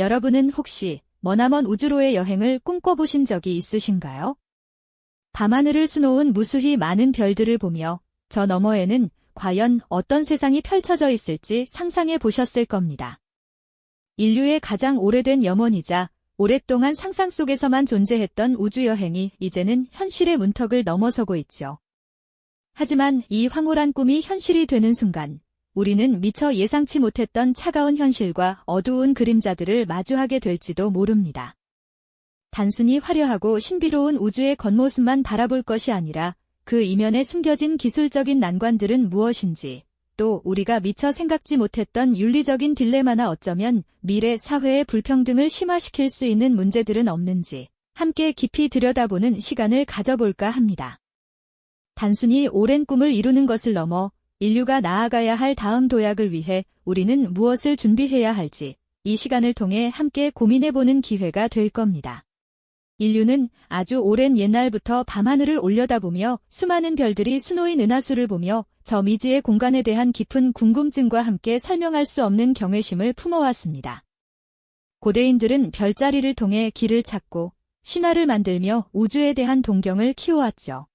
여러분은 혹시 머나먼 우주로의 여행을 꿈꿔보신 적이 있으신가요? 밤하늘을 수놓은 무수히 많은 별들을 보며 저 너머에는 과연 어떤 세상이 펼쳐져 있을지 상상해 보셨을 겁니다. 인류의 가장 오래된 염원이자 오랫동안 상상 속에서만 존재했던 우주여행이 이제는 현실의 문턱을 넘어서고 있죠. 하지만 이 황홀한 꿈이 현실이 되는 순간 우리는 미처 예상치 못했던 차가운 현실과 어두운 그림자들을 마주하게 될지도 모릅니다. 단순히 화려하고 신비로운 우주의 겉모습만 바라볼 것이 아니라 그 이면에 숨겨진 기술적인 난관들은 무엇인지, 또 우리가 미처 생각지 못했던 윤리적인 딜레마나 어쩌면 미래 사회의 불평등을 심화시킬 수 있는 문제들은 없는지 함께 깊이 들여다보는 시간을 가져볼까 합니다. 단순히 오랜 꿈을 이루는 것을 넘어 인류가 나아가야 할 다음 도약을 위해 우리는 무엇을 준비해야 할지 이 시간을 통해 함께 고민해보는 기회가 될 겁니다. 인류는 아주 오랜 옛날부터 밤하늘을 올려다보며 수많은 별들이 수놓인 은하수를 보며 저 미지의 공간에 대한 깊은 궁금증과 함께 설명할 수 없는 경외심을 품어왔습니다. 고대인들은 별자리를 통해 길을 찾고 신화를 만들며 우주에 대한 동경을 키워왔죠.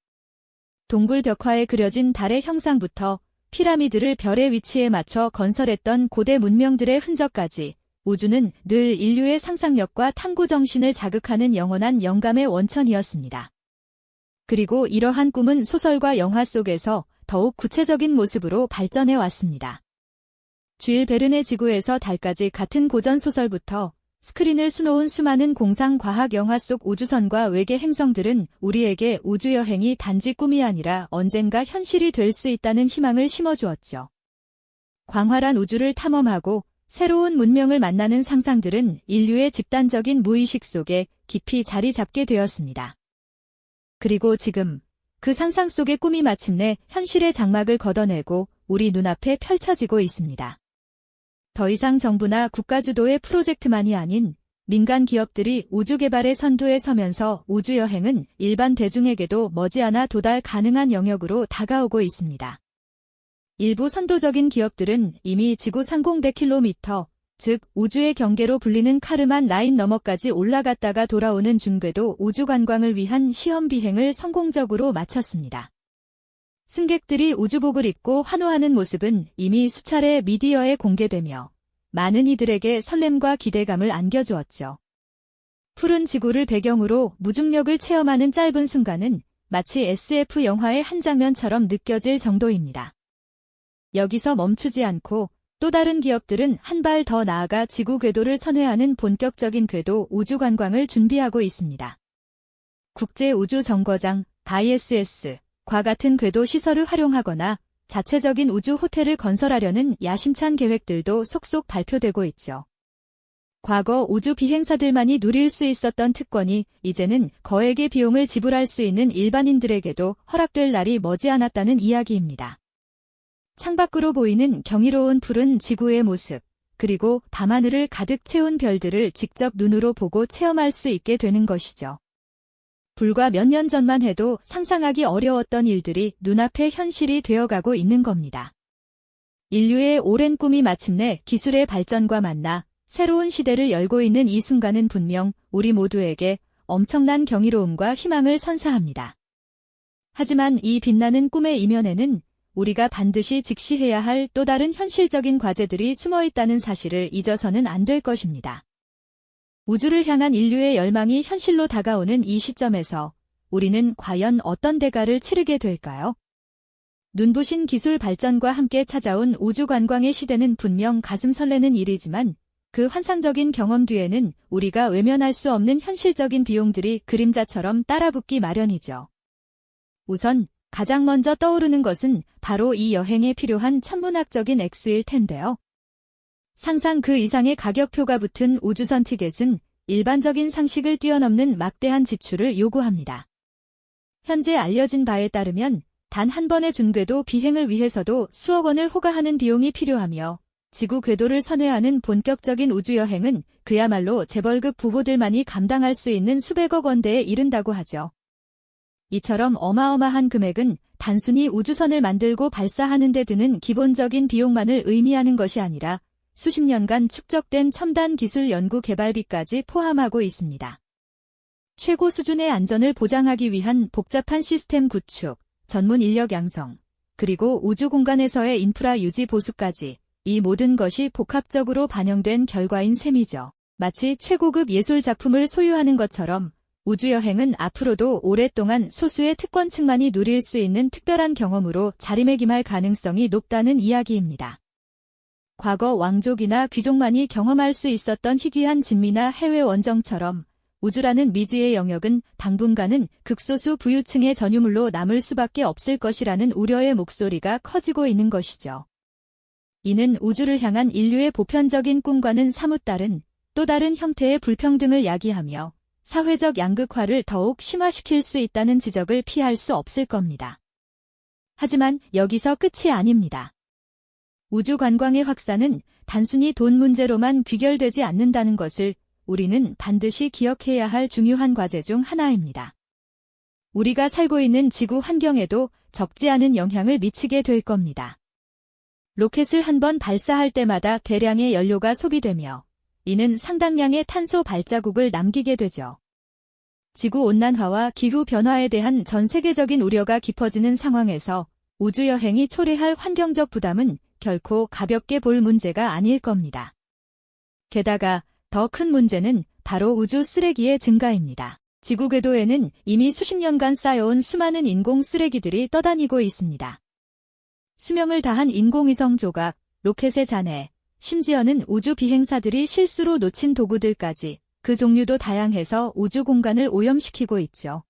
동굴 벽화에 그려진 달의 형상부터 피라미드를 별의 위치에 맞춰 건설했던 고대 문명들의 흔적까지 우주는 늘 인류의 상상력과 탐구 정신을 자극하는 영원한 영감의 원천이었습니다. 그리고 이러한 꿈은 소설과 영화 속에서 더욱 구체적인 모습으로 발전해 왔습니다. 주일 베른의 지구에서 달까지 같은 고전 소설부터 스크린을 수놓은 수많은 공상 과학 영화 속 우주선과 외계 행성들은 우리에게 우주여행이 단지 꿈이 아니라 언젠가 현실이 될 수 있다는 희망을 심어주었죠. 광활한 우주를 탐험하고 새로운 문명을 만나는 상상들은 인류의 집단적인 무의식 속에 깊이 자리 잡게 되었습니다. 그리고 지금 그 상상 속의 꿈이 마침내 현실의 장막을 걷어내고 우리 눈앞에 펼쳐지고 있습니다. 더 이상 정부나 국가 주도의 프로젝트만이 아닌 민간 기업들이 우주 개발의 선두에 서면서 우주여행은 일반 대중에게도 머지않아 도달 가능한 영역으로 다가오고 있습니다. 일부 선도적인 기업들은 이미 지구 상공 100km, 즉 우주의 경계로 불리는 카르만 라인 너머까지 올라갔다가 돌아오는 중궤도 우주 관광을 위한 시험 비행을 성공적으로 마쳤습니다. 승객들이 우주복을 입고 환호하는 모습은 이미 수차례 미디어에 공개되며 많은 이들에게 설렘과 기대감을 안겨주었죠. 푸른 지구를 배경으로 무중력을 체험하는 짧은 순간은 마치 SF 영화의 한 장면처럼 느껴질 정도입니다. 여기서 멈추지 않고 또 다른 기업들은 한 발 더 나아가 지구 궤도를 선회하는 본격적인 궤도 우주 관광을 준비하고 있습니다. 국제우주정거장 ISS과 같은 궤도 시설을 활용하거나 자체적인 우주 호텔을 건설하려는 야심찬 계획들도 속속 발표되고 있죠. 과거 우주 비행사들만이 누릴 수 있었던 특권이 이제는 거액의 비용을 지불할 수 있는 일반인들에게도 허락될 날이 머지않았다는 이야기입니다. 창밖으로 보이는 경이로운 푸른 지구의 모습, 그리고 밤하늘을 가득 채운 별들을 직접 눈으로 보고 체험할 수 있게 되는 것이죠. 불과 몇 년 전만 해도 상상하기 어려웠던 일들이 눈앞에 현실이 되어가고 있는 겁니다. 인류의 오랜 꿈이 마침내 기술의 발전과 만나 새로운 시대를 열고 있는 이 순간은 분명 우리 모두에게 엄청난 경이로움과 희망을 선사합니다. 하지만 이 빛나는 꿈의 이면에는 우리가 반드시 직시해야 할 또 다른 현실적인 과제들이 숨어 있다는 사실을 잊어서는 안 될 것입니다. 우주를 향한 인류의 열망이 현실로 다가오는 이 시점에서 우리는 과연 어떤 대가를 치르게 될까요? 눈부신 기술 발전과 함께 찾아온 우주 관광의 시대는 분명 가슴 설레는 일이지만 그 환상적인 경험 뒤에는 우리가 외면할 수 없는 현실적인 비용들이 그림자처럼 따라붙기 마련이죠. 우선 가장 먼저 떠오르는 것은 바로 이 여행에 필요한 천문학적인 액수일 텐데요. 상상 그 이상의 가격표가 붙은 우주선 티켓은 일반적인 상식을 뛰어넘는 막대한 지출을 요구합니다. 현재 알려진 바에 따르면 단 한 번의 준궤도 비행을 위해서도 수억 원을 호가하는 비용이 필요하며 지구 궤도를 선회하는 본격적인 우주여행은 그야말로 재벌급 부호들만이 감당할 수 있는 수백억 원대에 이른다고 하죠. 이처럼 어마어마한 금액은 단순히 우주선을 만들고 발사하는 데 드는 기본적인 비용만을 의미하는 것이 아니라 수십 년간 축적된 첨단 기술 연구 개발비까지 포함하고 있습니다. 최고 수준의 안전을 보장하기 위한 복잡한 시스템 구축, 전문 인력 양성, 그리고 우주 공간에서의 인프라 유지 보수까지 이 모든 것이 복합적으로 반영된 결과인 셈이죠. 마치 최고급 예술 작품을 소유하는 것처럼 우주여행은 앞으로도 오랫동안 소수의 특권층만이 누릴 수 있는 특별한 경험으로 자리매김할 가능성이 높다는 이야기입니다. 과거 왕족이나 귀족만이 경험할 수 있었던 희귀한 진미나 해외 원정처럼 우주라는 미지의 영역은 당분간은 극소수 부유층의 전유물로 남을 수밖에 없을 것이라는 우려의 목소리가 커지고 있는 것이죠. 이는 우주를 향한 인류의 보편적인 꿈과는 사뭇 다른 또 다른 형태의 불평등을 야기하며 사회적 양극화를 더욱 심화시킬 수 있다는 지적을 피할 수 없을 겁니다. 하지만 여기서 끝이 아닙니다. 우주 관광의 확산은 단순히 돈 문제로만 귀결되지 않는다는 것을 우리는 반드시 기억해야 할 중요한 과제 중 하나입니다. 우리가 살고 있는 지구 환경에도 적지 않은 영향을 미치게 될 겁니다. 로켓을 한 번 발사할 때마다 대량의 연료가 소비되며 이는 상당량의 탄소 발자국을 남기게 되죠. 지구온난화와 기후변화에 대한 전 세계적인 우려가 깊어지는 상황에서 우주여행이 초래할 환경적 부담은 결코 가볍게 볼 문제가 아닐 겁니다. 게다가 더 큰 문제는 바로 우주 쓰레기의 증가입니다. 지구 궤도에는 이미 수십 년간 쌓여온 수많은 인공 쓰레기들이 떠다니고 있습니다. 수명을 다한 인공위성 조각, 로켓의 잔해, 심지어는 우주 비행사들이 실수로 놓친 도구들까지 그 종류도 다양해서 우주 공간을 오염시키고 있죠.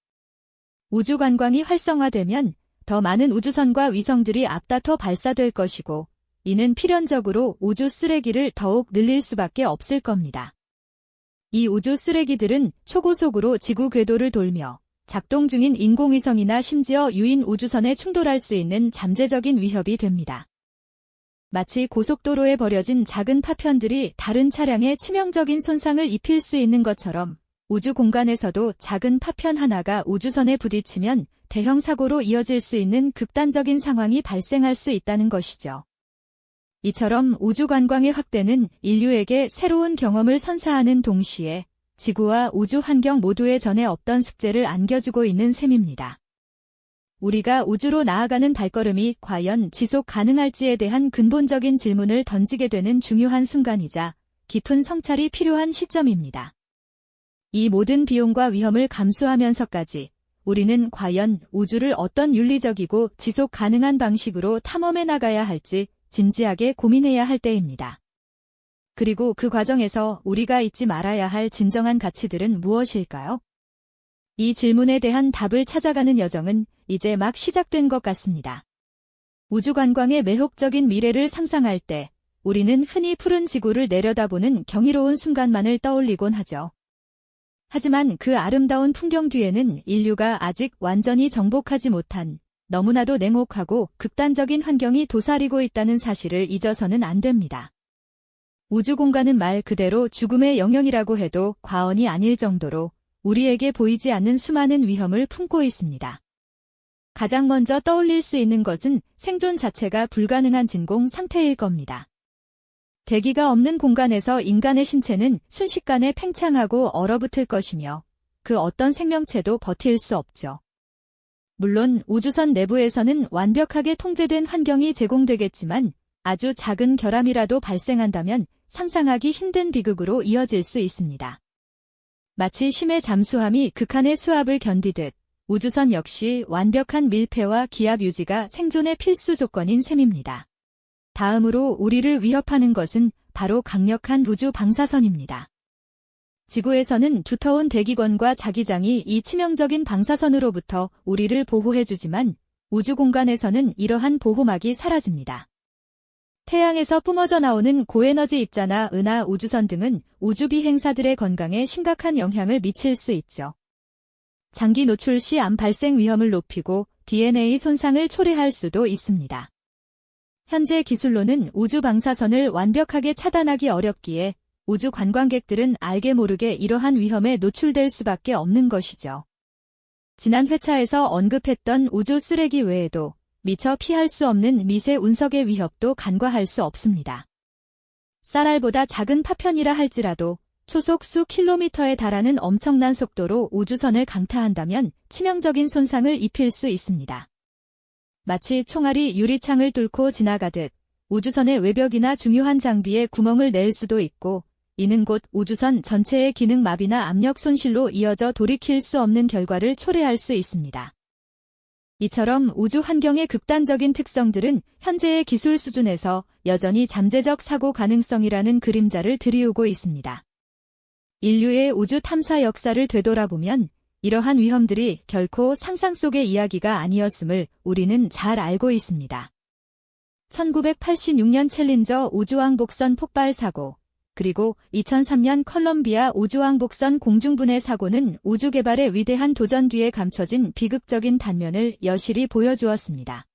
우주 관광이 활성화되면 더 많은 우주선과 위성들이 앞다퉈 발사될 것이고 이는 필연적으로 우주 쓰레기를 더욱 늘릴 수밖에 없을 겁니다. 이 우주 쓰레기들은 초고속으로 지구 궤도를 돌며 작동 중인 인공위성이나 심지어 유인 우주선에 충돌할 수 있는 잠재적인 위협이 됩니다. 마치 고속도로에 버려진 작은 파편들이 다른 차량에 치명적인 손상을 입힐 수 있는 것처럼 우주 공간에서도 작은 파편 하나가 우주선에 부딪히면 대형 사고로 이어질 수 있는 극단적인 상황이 발생할 수 있다는 것이죠. 이처럼 우주 관광의 확대는 인류에게 새로운 경험을 선사하는 동시에 지구와 우주 환경 모두에 전에 없던 숙제를 안겨주고 있는 셈입니다. 우리가 우주로 나아가는 발걸음이 과연 지속 가능할지에 대한 근본적인 질문을 던지게 되는 중요한 순간이자 깊은 성찰이 필요한 시점입니다. 이 모든 비용과 위험을 감수하면서까지 우리는 과연 우주를 어떤 윤리적이고 지속 가능한 방식으로 탐험해 나가야 할지 진지하게 고민해야 할 때입니다. 그리고 그 과정에서 우리가 잊지 말아야 할 진정한 가치들은 무엇일까요? 이 질문에 대한 답을 찾아가는 여정은 이제 막 시작된 것 같습니다. 우주 관광의 매혹적인 미래를 상상할 때 우리는 흔히 푸른 지구를 내려다보는 경이로운 순간만을 떠올리곤 하죠. 하지만 그 아름다운 풍경 뒤에는 인류가 아직 완전히 정복하지 못한 너무나도 냉혹하고 극단적인 환경이 도사리고 있다는 사실을 잊어서는 안 됩니다. 우주 공간은 말 그대로 죽음의 영역이라고 해도 과언이 아닐 정도로 우리에게 보이지 않는 수많은 위험을 품고 있습니다. 가장 먼저 떠올릴 수 있는 것은 생존 자체가 불가능한 진공 상태일 겁니다. 대기가 없는 공간에서 인간의 신체는 순식간에 팽창하고 얼어붙을 것이며 그 어떤 생명체도 버틸 수 없죠. 물론 우주선 내부에서는 완벽하게 통제된 환경이 제공되겠지만 아주 작은 결함이라도 발생한다면 상상하기 힘든 비극으로 이어질 수 있습니다. 마치 심해 잠수함이 극한의 수압을 견디듯 우주선 역시 완벽한 밀폐와 기압 유지가 생존의 필수 조건인 셈입니다. 다음으로 우리를 위협하는 것은 바로 강력한 우주 방사선입니다. 지구에서는 두터운 대기권과 자기장이 이 치명적인 방사선으로부터 우리를 보호해주지만 우주 공간에서는 이러한 보호막이 사라집니다. 태양에서 뿜어져 나오는 고에너지 입자나 은하 우주선 등은 우주 비행사들의 건강에 심각한 영향을 미칠 수 있죠. 장기 노출 시 암 발생 위험을 높이고 DNA 손상을 초래할 수도 있습니다. 현재 기술로는 우주 방사선을 완벽하게 차단하기 어렵기에 우주 관광객들은 알게 모르게 이러한 위험에 노출될 수밖에 없는 것이죠. 지난 회차에서 언급했던 우주 쓰레기 외에도 미처 피할 수 없는 미세 운석의 위협도 간과할 수 없습니다. 쌀알보다 작은 파편이라 할지라도 초속 수 킬로미터에 달하는 엄청난 속도로 우주선을 강타한다면 치명적인 손상을 입힐 수 있습니다. 마치 총알이 유리창을 뚫고 지나가듯 우주선의 외벽이나 중요한 장비에 구멍을 낼 수도 있고, 이는 곧 우주선 전체의 기능 마비나 압력 손실로 이어져 돌이킬 수 없는 결과를 초래할 수 있습니다. 이처럼 우주 환경의 극단적인 특성들은 현재의 기술 수준에서 여전히 잠재적 사고 가능성이라는 그림자를 들이우고 있습니다. 인류의 우주 탐사 역사를 되돌아보면 이러한 위험들이 결코 상상 속의 이야기가 아니었음을 우리는 잘 알고 있습니다. 1986년 챌린저 우주왕복선 폭발 사고, 그리고 2003년 컬럼비아 우주왕복선 공중분해 사고는 우주 개발의 위대한 도전 뒤에 감춰진 비극적인 단면을 여실히 보여주었습니다.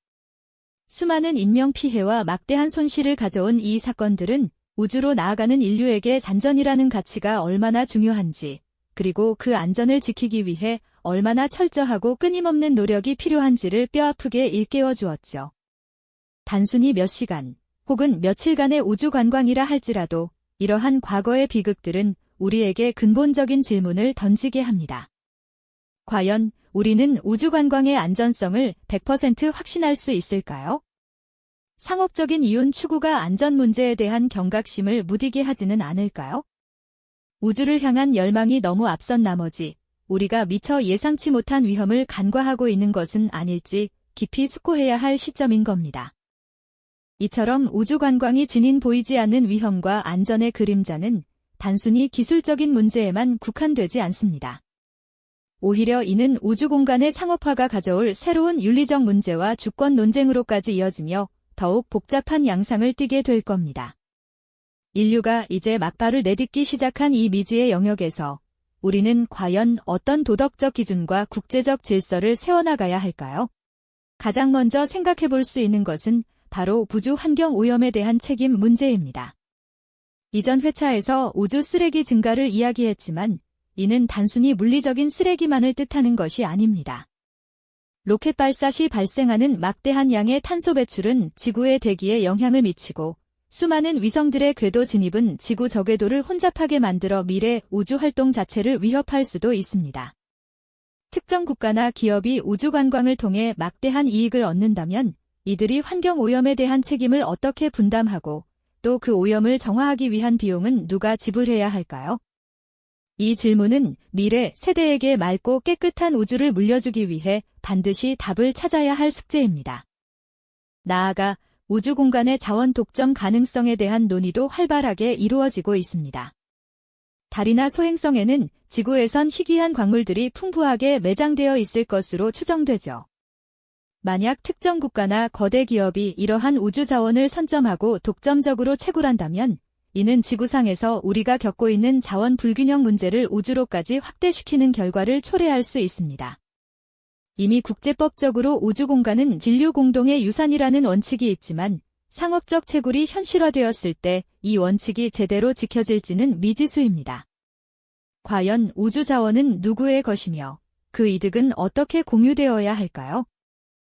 수많은 인명피해와 막대한 손실을 가져온 이 사건들은 우주로 나아가는 인류에게 안전이라는 가치가 얼마나 중요한지, 그리고 그 안전을 지키기 위해 얼마나 철저하고 끊임없는 노력이 필요한지를 뼈아프게 일깨워 주었죠. 단순히 몇 시간 혹은 며칠간의 우주 관광이라 할지라도 이러한 과거의 비극들은 우리에게 근본적인 질문을 던지게 합니다. 과연 우리는 우주 관광의 안전성을 100% 확신할 수 있을까요? 상업적인 이윤 추구가 안전 문제에 대한 경각심을 무디게 하지는 않을까요? 우주를 향한 열망이 너무 앞선 나머지 우리가 미처 예상치 못한 위험을 간과하고 있는 것은 아닐지 깊이 숙고해야 할 시점인 겁니다. 이처럼 우주 관광이 지닌 보이지 않는 위험과 안전의 그림자는 단순히 기술적인 문제에만 국한되지 않습니다. 오히려 이는 우주 공간의 상업화가 가져올 새로운 윤리적 문제와 주권 논쟁으로까지 이어지며 더욱 복잡한 양상을 띠게 될 겁니다. 인류가 이제 막발을 내딛기 시작한 이 미지의 영역에서 우리는 과연 어떤 도덕적 기준과 국제적 질서를 세워나가야 할까요? 가장 먼저 생각해 볼 수 있는 것은 바로 우주 환경 오염에 대한 책임 문제입니다. 이전 회차에서 우주 쓰레기 증가를 이야기했지만 이는 단순히 물리적인 쓰레기만을 뜻하는 것이 아닙니다. 로켓 발사 시 발생하는 막대한 양의 탄소 배출은 지구의 대기에 영향을 미치고 수많은 위성들의 궤도 진입은 지구 저궤도를 혼잡하게 만들어 미래 우주 활동 자체를 위협할 수도 있습니다. 특정 국가나 기업이 우주 관광을 통해 막대한 이익을 얻는다면 이들이 환경 오염에 대한 책임을 어떻게 분담하고 또 그 오염을 정화하기 위한 비용은 누가 지불해야 할까요? 이 질문은 미래 세대에게 맑고 깨끗한 우주를 물려주기 위해 반드시 답을 찾아야 할 숙제입니다. 나아가 우주 공간의 자원 독점 가능성에 대한 논의도 활발하게 이루어지고 있습니다. 달이나 소행성에는 지구에선 희귀한 광물들이 풍부하게 매장되어 있을 것으로 추정되죠. 만약 특정 국가나 거대 기업이 이러한 우주 자원을 선점하고 독점적으로 채굴한다면 이는 지구상에서 우리가 겪고 있는 자원 불균형 문제를 우주로까지 확대시키는 결과를 초래할 수 있습니다. 이미 국제법적으로 우주 공간은 인류 공동의 유산이라는 원칙이 있지만 상업적 채굴이 현실화되었을 때 이 원칙이 제대로 지켜질지는 미지수입니다. 과연 우주 자원은 누구의 것이며 그 이득은 어떻게 공유되어야 할까요?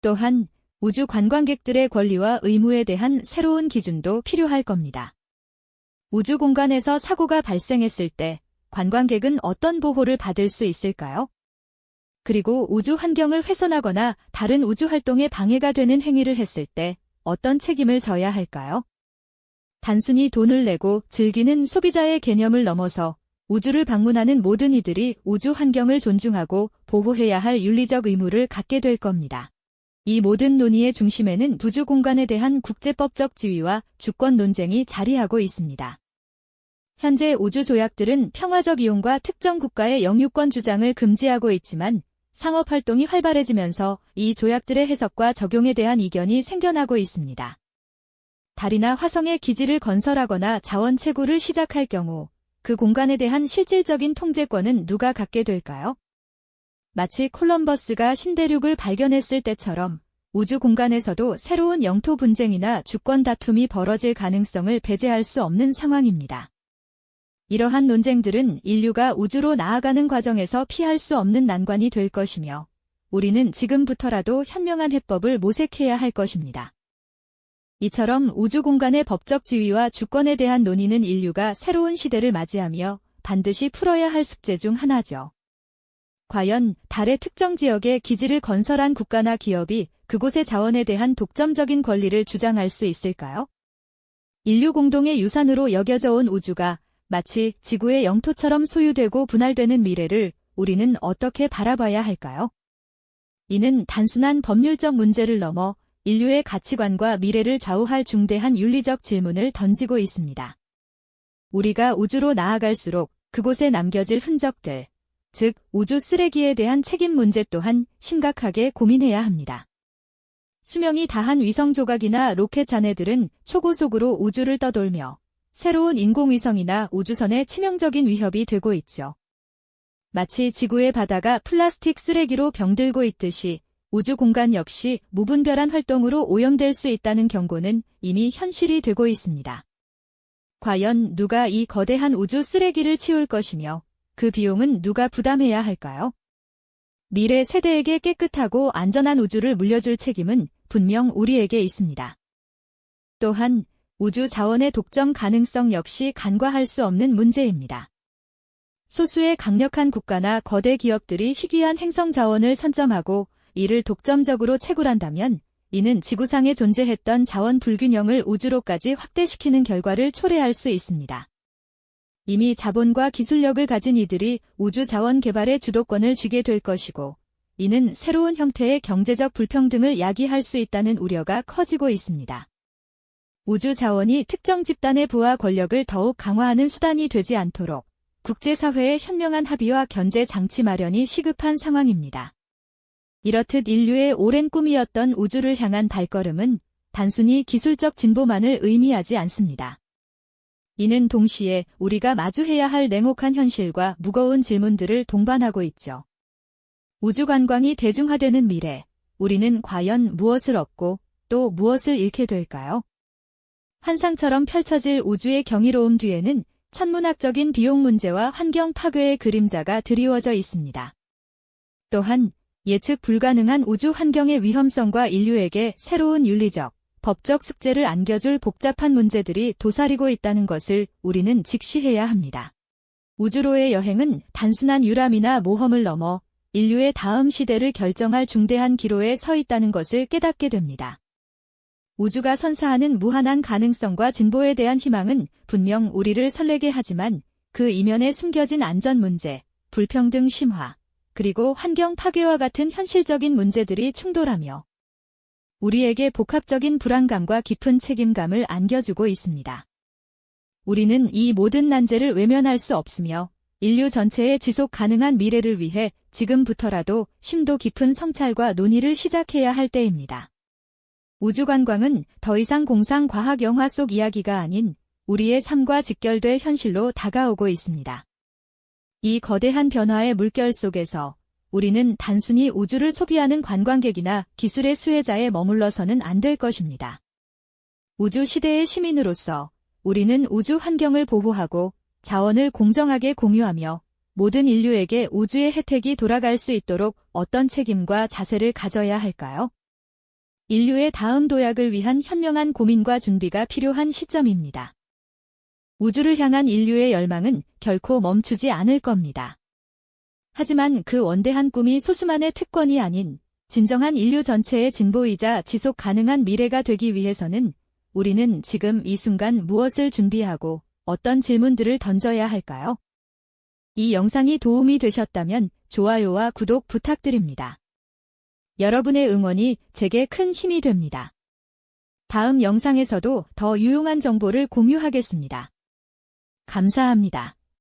또한 우주 관광객들의 권리와 의무에 대한 새로운 기준도 필요할 겁니다. 우주 공간에서 사고가 발생했을 때 관광객은 어떤 보호를 받을 수 있을까요? 그리고 우주 환경을 훼손하거나 다른 우주 활동에 방해가 되는 행위를 했을 때 어떤 책임을 져야 할까요? 단순히 돈을 내고 즐기는 소비자의 개념을 넘어서 우주를 방문하는 모든 이들이 우주 환경을 존중하고 보호해야 할 윤리적 의무를 갖게 될 겁니다. 이 모든 논의의 중심에는 우주 공간에 대한 국제법적 지위와 주권 논쟁이 자리하고 있습니다. 현재 우주 조약들은 평화적 이용과 특정 국가의 영유권 주장을 금지하고 있지만 상업 활동이 활발해지면서 이 조약들의 해석과 적용에 대한 이견이 생겨나고 있습니다. 달이나 화성에 기지를 건설하거나 자원 채굴을 시작할 경우 그 공간에 대한 실질적인 통제권은 누가 갖게 될까요? 마치 콜럼버스가 신대륙을 발견했을 때처럼 우주 공간에서도 새로운 영토 분쟁이나 주권 다툼이 벌어질 가능성을 배제할 수 없는 상황입니다. 이러한 논쟁들은 인류가 우주로 나아가는 과정에서 피할 수 없는 난관이 될 것이며 우리는 지금부터라도 현명한 해법을 모색해야 할 것입니다. 이처럼 우주 공간의 법적 지위와 주권에 대한 논의는 인류가 새로운 시대를 맞이하며 반드시 풀어야 할 숙제 중 하나죠. 과연 달의 특정 지역에 기지를 건설한 국가나 기업이 그곳의 자원에 대한 독점적인 권리를 주장할 수 있을까요? 인류 공동의 유산으로 여겨져 온 우주가 마치 지구의 영토처럼 소유되고 분할되는 미래를 우리는 어떻게 바라봐야 할까요? 이는 단순한 법률적 문제를 넘어 인류의 가치관과 미래를 좌우할 중대한 윤리적 질문을 던지고 있습니다. 우리가 우주로 나아갈수록 그곳에 남겨질 흔적들, 즉 우주 쓰레기에 대한 책임 문제 또한 심각하게 고민해야 합니다. 수명이 다한 위성 조각이나 로켓 잔해들은 초고속으로 우주를 떠돌며 새로운 인공위성이나 우주선에 치명적인 위협이 되고 있죠. 마치 지구의 바다가 플라스틱 쓰레기로 병들고 있듯이 우주 공간 역시 무분별한 활동으로 오염될 수 있다는 경고는 이미 현실이 되고 있습니다. 과연 누가 이 거대한 우주 쓰레기를 치울 것이며 그 비용은 누가 부담해야 할까요? 미래 세대에게 깨끗하고 안전한 우주를 물려줄 책임은 분명 우리에게 있습니다. 또한 우주 자원의 독점 가능성 역시 간과할 수 없는 문제입니다. 소수의 강력한 국가나 거대 기업들이 희귀한 행성 자원을 선점하고 이를 독점적으로 채굴한다면 이는 지구상에 존재했던 자원 불균형을 우주로까지 확대시키는 결과를 초래할 수 있습니다. 이미 자본과 기술력을 가진 이들이 우주 자원 개발의 주도권을 쥐게 될 것이고 이는 새로운 형태의 경제적 불평등을 야기할 수 있다는 우려가 커지고 있습니다. 우주 자원이 특정 집단의 부와 권력을 더욱 강화하는 수단이 되지 않도록 국제사회의 현명한 합의와 견제 장치 마련이 시급한 상황입니다. 이렇듯 인류의 오랜 꿈이었던 우주를 향한 발걸음은 단순히 기술적 진보만을 의미하지 않습니다. 이는 동시에 우리가 마주해야 할 냉혹한 현실과 무거운 질문들을 동반하고 있죠. 우주 관광이 대중화되는 미래, 우리는 과연 무엇을 얻고 또 무엇을 잃게 될까요? 환상처럼 펼쳐질 우주의 경이로움 뒤에는 천문학적인 비용 문제와 환경 파괴의 그림자가 드리워져 있습니다. 또한 예측 불가능한 우주 환경의 위험성과 인류에게 새로운 윤리적, 법적 숙제를 안겨줄 복잡한 문제들이 도사리고 있다는 것을 우리는 직시해야 합니다. 우주로의 여행은 단순한 유람이나 모험을 넘어 인류의 다음 시대를 결정할 중대한 기로에 서 있다는 것을 깨닫게 됩니다. 우주가 선사하는 무한한 가능성과 진보에 대한 희망은 분명 우리를 설레게 하지만 그 이면에 숨겨진 안전 문제, 불평등 심화, 그리고 환경 파괴와 같은 현실적인 문제들이 충돌하며 우리에게 복합적인 불안감과 깊은 책임감을 안겨주고 있습니다. 우리는 이 모든 난제를 외면할 수 없으며 인류 전체의 지속 가능한 미래를 위해 지금부터라도 심도 깊은 성찰과 논의를 시작해야 할 때입니다. 우주관광은 더 이상 공상 과학 영화 속 이야기가 아닌 우리의 삶과 직결될 현실로 다가오고 있습니다. 이 거대한 변화의 물결 속에서 우리는 단순히 우주를 소비하는 관광객이나 기술의 수혜자에 머물러서는 안 될 것입니다. 우주 시대의 시민으로서 우리는 우주 환경을 보호하고 자원을 공정하게 공유하며 모든 인류에게 우주의 혜택이 돌아갈 수 있도록 어떤 책임과 자세를 가져야 할까요? 인류의 다음 도약을 위한 현명한 고민과 준비가 필요한 시점입니다. 우주를 향한 인류의 열망은 결코 멈추지 않을 겁니다. 하지만 그 원대한 꿈이 소수만의 특권이 아닌 진정한 인류 전체의 진보이자 지속 가능한 미래가 되기 위해서는 우리는 지금 이 순간 무엇을 준비하고 어떤 질문들을 던져야 할까요? 이 영상이 도움이 되셨다면 좋아요와 구독 부탁드립니다. 여러분의 응원이 제게 큰 힘이 됩니다. 다음 영상에서도 더 유용한 정보를 공유하겠습니다. 감사합니다.